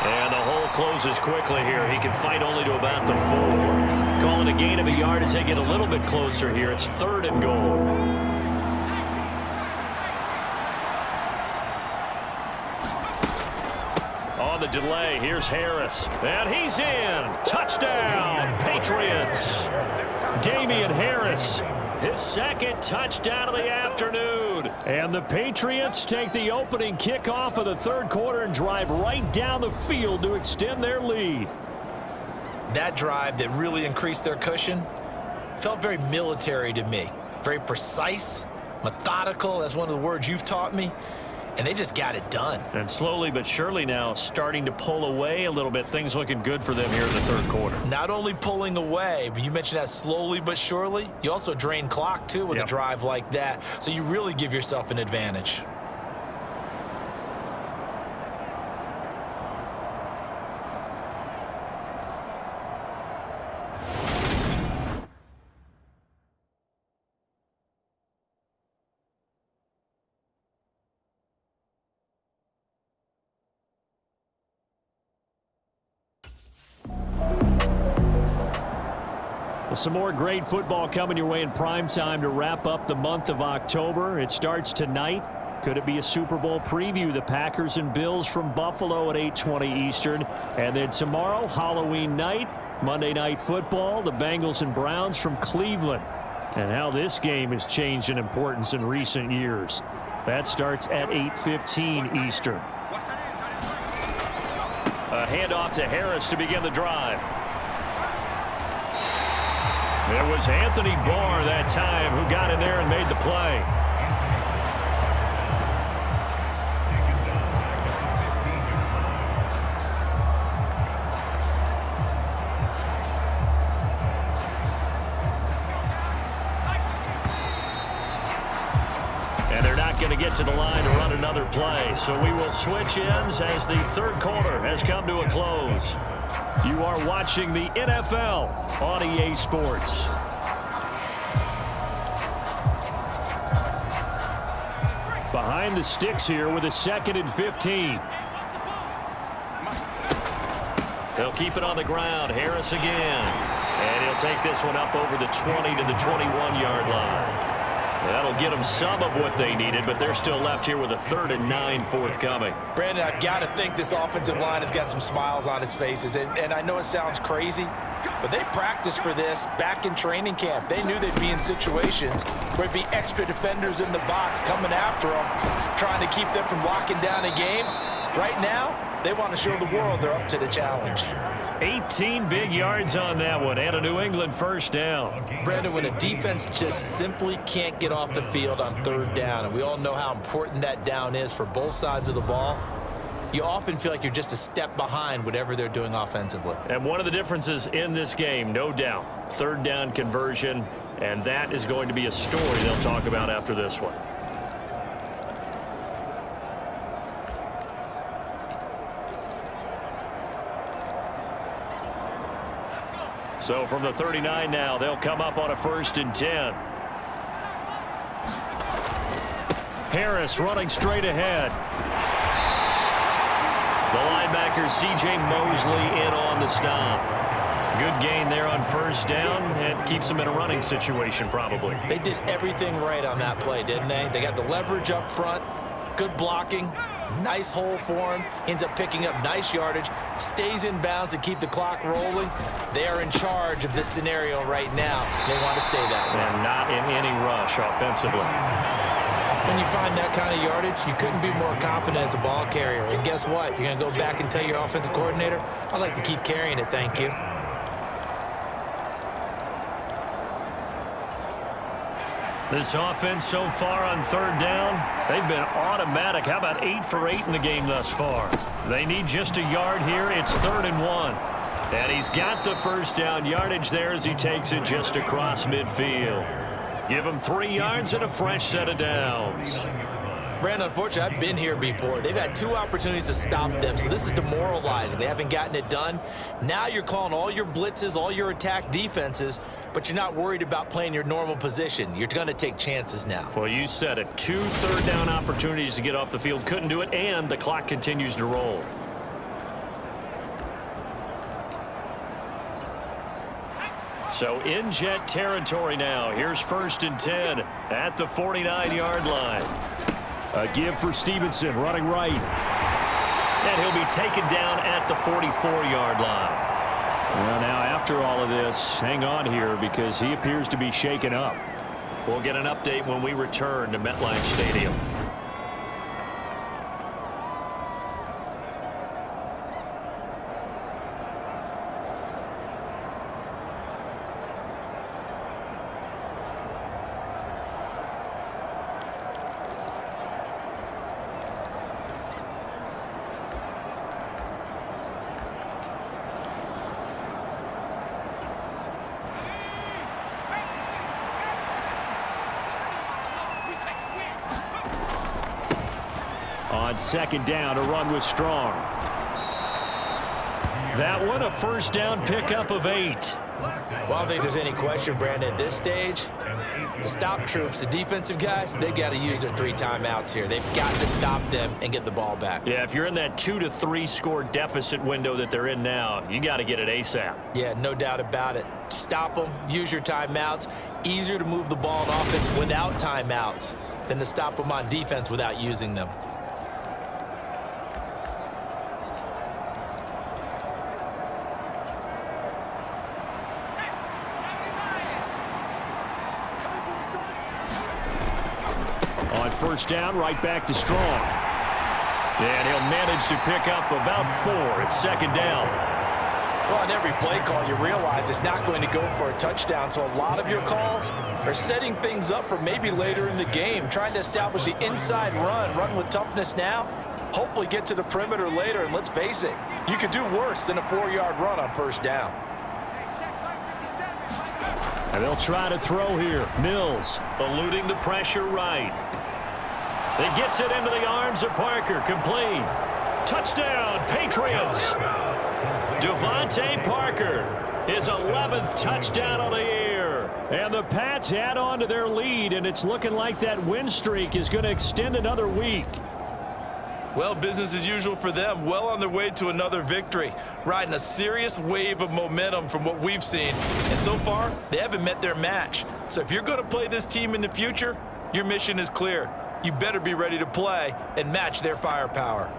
And the hole closes quickly here. He can fight only to about the 4. Calling a gain of a yard as they get a little bit closer here. It's 3rd and goal. On the delay, here's Harris. And he's in. Touchdown, Patriots. Damian Harris, his 2nd touchdown of the afternoon. And the Patriots take the opening kickoff of the 3rd quarter and drive right down the field to extend their lead. That drive that really increased their cushion felt very military to me. Very precise, methodical. That's one of the words you've taught me. And they just got it done. And slowly but surely now starting to pull away a little bit. Things looking good for them here in the 3rd quarter. Not only pulling away, but you mentioned that slowly but surely. You also drain clock, too, with a drive like that. So you really give yourself an advantage. Some more great football coming your way in prime time to wrap up the month of October. It starts tonight. Could it be a Super Bowl preview? The Packers and Bills from Buffalo at 8:20 Eastern. And then tomorrow, Halloween night, Monday Night Football, the Bengals and Browns from Cleveland. And how this game has changed in importance in recent years. That starts at 8:15 Eastern. A handoff to Harris to begin the drive. It was Anthony Barr that time who got in there and made the play. And they're not going to get to the line to run another play. So we will switch ends as the 3rd quarter has come to a close. You are watching the NFL on EA Sports. Behind the sticks here with a 2nd and 15. They'll keep it on the ground. Harris again. And he'll take this one up over the 20 to the 21-yard line. That'll get them some of what they needed, but they're still left here with a 3rd and 9 forthcoming. Brandon, I've got to think this offensive line has got some smiles on its faces. And I know it sounds crazy, but they practiced for this back in training camp. They knew they'd be in situations where it'd be extra defenders in the box coming after them, trying to keep them from locking down a game. Right now, they want to show the world they're up to the challenge. 18 big yards on that one, and a New England 1st down. Brandon, when a defense just simply can't get off the field on 3rd down, and we all know how important that down is for both sides of the ball, you often feel like you're just a step behind whatever they're doing offensively. And one of the differences in this game, no doubt, 3rd down conversion, and that is going to be a story they'll talk about after this one. So from the 39 now, they'll come up on a 1st and 10. Harris running straight ahead. The linebacker C.J. Mosley in on the stop. Good gain there on 1st down, and keeps them in a running situation probably. They did everything right on that play, didn't they? They got the leverage up front, good blocking, nice hole for him, ends up picking up nice yardage, stays in bounds to keep the clock rolling. They are in charge of this scenario right now. They want to stay that way. And not in any rush offensively. When you find that kind of yardage, you couldn't be more confident as a ball carrier. And guess what? You're going to go back and tell your offensive coordinator, I'd like to keep carrying it, thank you. This offense so far on 3rd down, they've been automatic. How about 8 for 8 in the game thus far? They need just a yard here. It's 3rd and 1. And he's got the 1st down yardage there as he takes it just across midfield. Give him 3 yards and a fresh set of downs. Brandon, unfortunately, I've been here before. They've had 2 opportunities to stop them, so this is demoralizing. They haven't gotten it done. Now you're calling all your blitzes, all your attack defenses, but you're not worried about playing your normal position. You're going to take chances now. Well, you said it. 2 third down opportunities to get off the field. Couldn't do it, and the clock continues to roll. So in Jet territory now. Here's 1st and 10 at the 49-yard line. A give for Stevenson, running right. And he'll be taken down at the 44-yard line. Well, now after all of this, hang on here because he appears to be shaken up. We'll get an update when we return to MetLife Stadium. On 2nd down, a run with Strong. That one a 1st down pickup of 8. Well, I don't think there's any question, Brandon, at this stage, the stop troops, the defensive guys, they got to use their 3 timeouts here. They've got to stop them and get the ball back. Yeah, if you're in that 2 to 3 score deficit window that they're in now, you got to get it ASAP. Yeah, no doubt about it. Stop them, use your timeouts. Easier to move the ball on offense without timeouts than to stop them on defense without using them. On 1st down, right back to Strong. And he'll manage to pick up about 4. It's 2nd down. Well, on every play call, you realize it's not going to go for a touchdown, so a lot of your calls are setting things up for maybe later in the game, trying to establish the inside run with toughness now, hopefully get to the perimeter later, and let's face it, you could do worse than a 4-yard run on 1st down. And they'll try to throw here. Mills Eluding the pressure right. It gets it into the arms of Parker. Complete. Touchdown, Patriots. Devontae Parker, his 11th touchdown of the year. And the Pats add on to their lead, and it's looking like that win streak is going to extend another week. Well, business as usual for them. Well on their way to another victory. Riding a serious wave of momentum from what we've seen. And so far, they haven't met their match. So if you're going to play this team in the future, your mission is clear. You better be ready to play and match their firepower.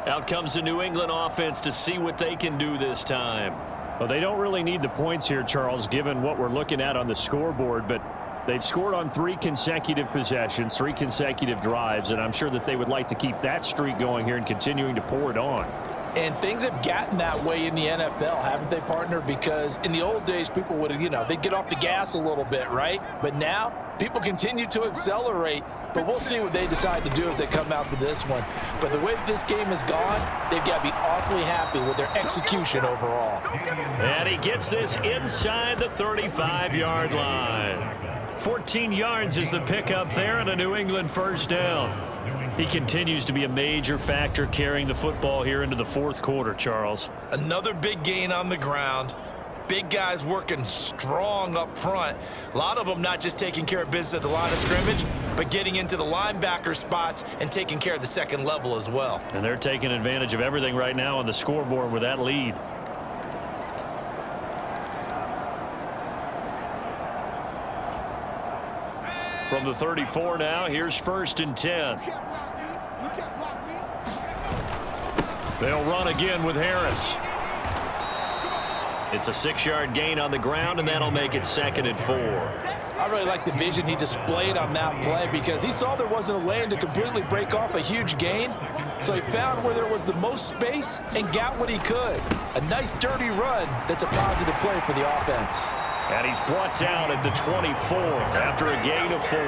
Out comes the New England offense to see what they can do this time. Well, they don't really need the points here, Charles, given what we're looking at on the scoreboard, but they've scored on 3 consecutive possessions, 3 consecutive drives, and I'm sure that they would like to keep that streak going here and continuing to pour it on. And things have gotten that way in the NFL, haven't they, partner? Because in the old days, people would, they'd get off the gas a little bit, right? But now, people continue to accelerate. But we'll see what they decide to do as they come out for this one. But the way this game has gone, they've got to be awfully happy with their execution overall. And he gets this inside the 35-yard line. 14 yards is the pickup there and a New England 1st down. He continues to be a major factor carrying the football here into the 4th quarter, Charles. Another big gain on the ground. Big guys working strong up front. A lot of them not just taking care of business at the line of scrimmage, but getting into the linebacker spots and taking care of the second level as well. And they're taking advantage of everything right now on the scoreboard with that lead. From the 34 now, here's 1st and 10. They'll run again with Harris. It's a 6-yard gain on the ground, and that'll make it 2nd and 4. I really like the vision he displayed on that play because he saw there wasn't a lane to completely break off a huge gain. So he found where there was the most space and got what he could. A nice dirty run that's a positive play for the offense. And he's brought down at the 24 after a gain of 4.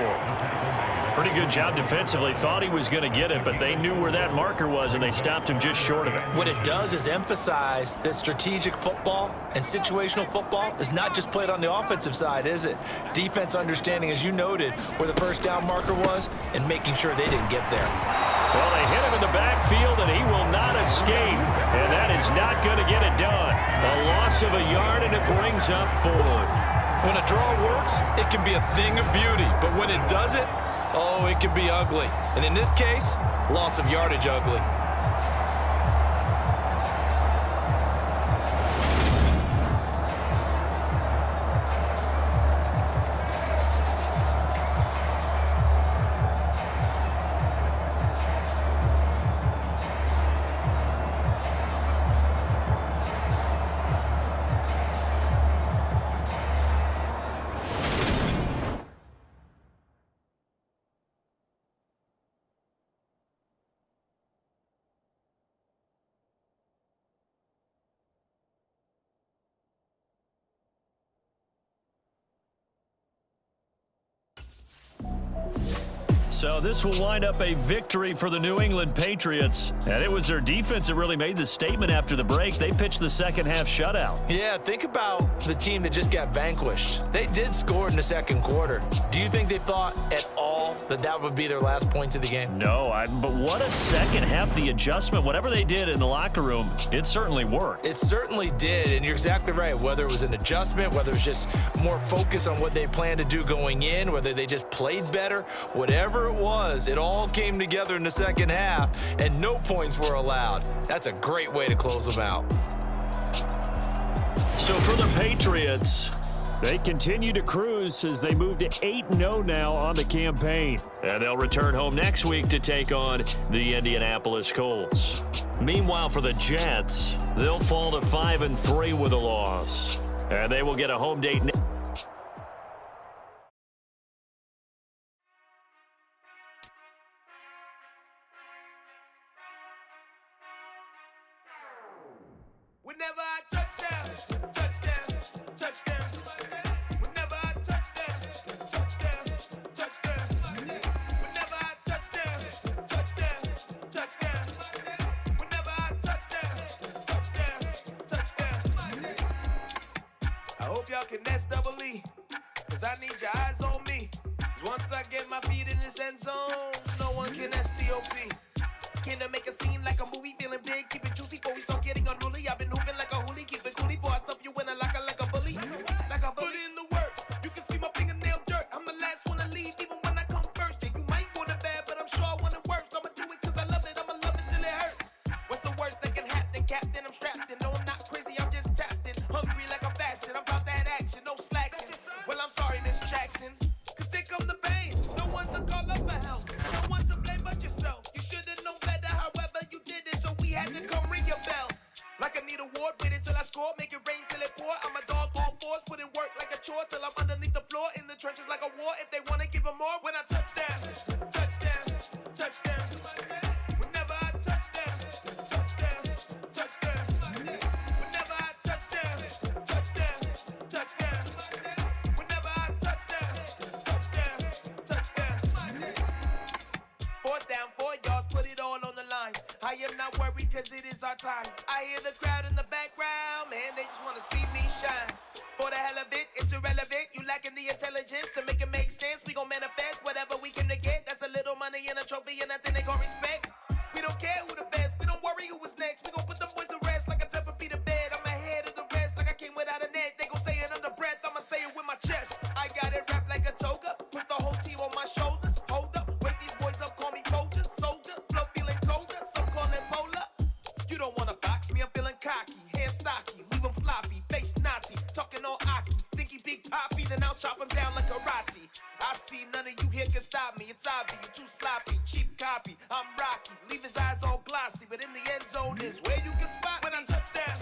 Pretty good job defensively. Thought he was going to get it, but they knew where that marker was, and they stopped him just short of it. What it does is emphasize that strategic football and situational football is not just played on the offensive side, is it? Defense understanding, as you noted, where the first down marker was and making sure they didn't get there. Well, they hit him in the backfield, and he will not escape, and that is not going to get it done. A loss of a yard, and it brings up 4. When a draw works, it can be a thing of beauty, but when it doesn't, oh, it can be ugly. And in this case, loss of yardage ugly. So this will wind up a victory for the New England Patriots. And it was their defense that really made the statement after the break. They pitched the second half shutout. Yeah, think about the team that just got vanquished. They did score in the second quarter. Do you think they thought at all that that would be their last points of the game? No, but what a second half. The adjustment, whatever they did in the locker room, it certainly worked. It certainly did, and you're exactly right. Whether it was an adjustment, whether it was just more focus on what they planned to do going in, whether they just played better, whatever it was, it all came together in the second half, and no points were allowed. That's a great way to close them out. So for the Patriots, they continue to cruise as they move to 8-0 now on the campaign. And they'll return home next week to take on the Indianapolis Colts. Meanwhile, for the Jets, they'll fall to 5-3 with a loss. And they will get a home date next. Whenever I touchdown, touchdown, touchdown. Whenever I touchdown, touchdown, touchdown. Whenever I touchdown, touchdown, touchdown. Whenever I touchdown, touchdown, touchdown. I hope y'all can nest double E, cause I need your eyes on me. 'Cause once I get my feet in this end zone, no one can STOP. Can I make a scene like a movie, feeling big, keep it juicy before we start getting unruly. I've been hooping like a hoolie, keep it coolie before I stuff you in a locker like a bully. Like a bully in the work, you can see my fingernail dirt. I'm the last one to leave, even when I come first. Yeah, you might want it bad, but I'm sure I want it worse. I'ma do it cause I love it, I'ma love it till it hurts. What's the worst that can happen, Captain? I'm strapped in, no I'm not crazy, I'm just tapped in. Hungry like I'm fasting, I'm about that action, no slacking. Well, I'm sorry, Miss Jackson, cause here come the pain. No one to call up for help, no one to blame but yourself. You should've known better, however you did it, so we had to come ring your bell. Like I need a ward, wait until I score, make it rain till it pour. I'm a dog on force, put in work like a chore till I'm underneath the floor, in the trenches like a war. If they wanna give them more, when I touchdown, touchdown, touchdown. Whenever I touchdown, touchdown, touchdown. Whenever I touchdown, touchdown, touchdown. Whenever I touchdown, touchdown, touchdown. 4th down, 4 yards, put it all on the line. I am not worried cause it is our time. I hear the crowd in the background, man, they just wanna see me shine. For the hell of it, it's irrelevant. You lacking the intelligence to make it make sense. We gon' manifest whatever we came to get. That's a little money and a trophy and nothing they gon' respect. We don't care who the best, we don't worry who was next. We gon' put them boys to rest like a 10 feet of bed. I'm ahead of the rest like I came without a net. They gon' say it under breath, I'ma say it with my chest. I got it wrapped like a toga, put the whole team on my shoulders. Hold up, wake these boys up, call me Folgers. Soldier, flow feeling colder, some call it polar. You don't wanna box me, I'm feeling cocky. Hair stocky, leave him floppy, face naughty. Talking all aki, think he big poppy, then I'll chop him down like karate. I see none of you here can stop me. It's obvious, you too sloppy, cheap copy. I'm Rocky, leave his eyes all glossy, but in the end zone is where you can spot when I touchdown.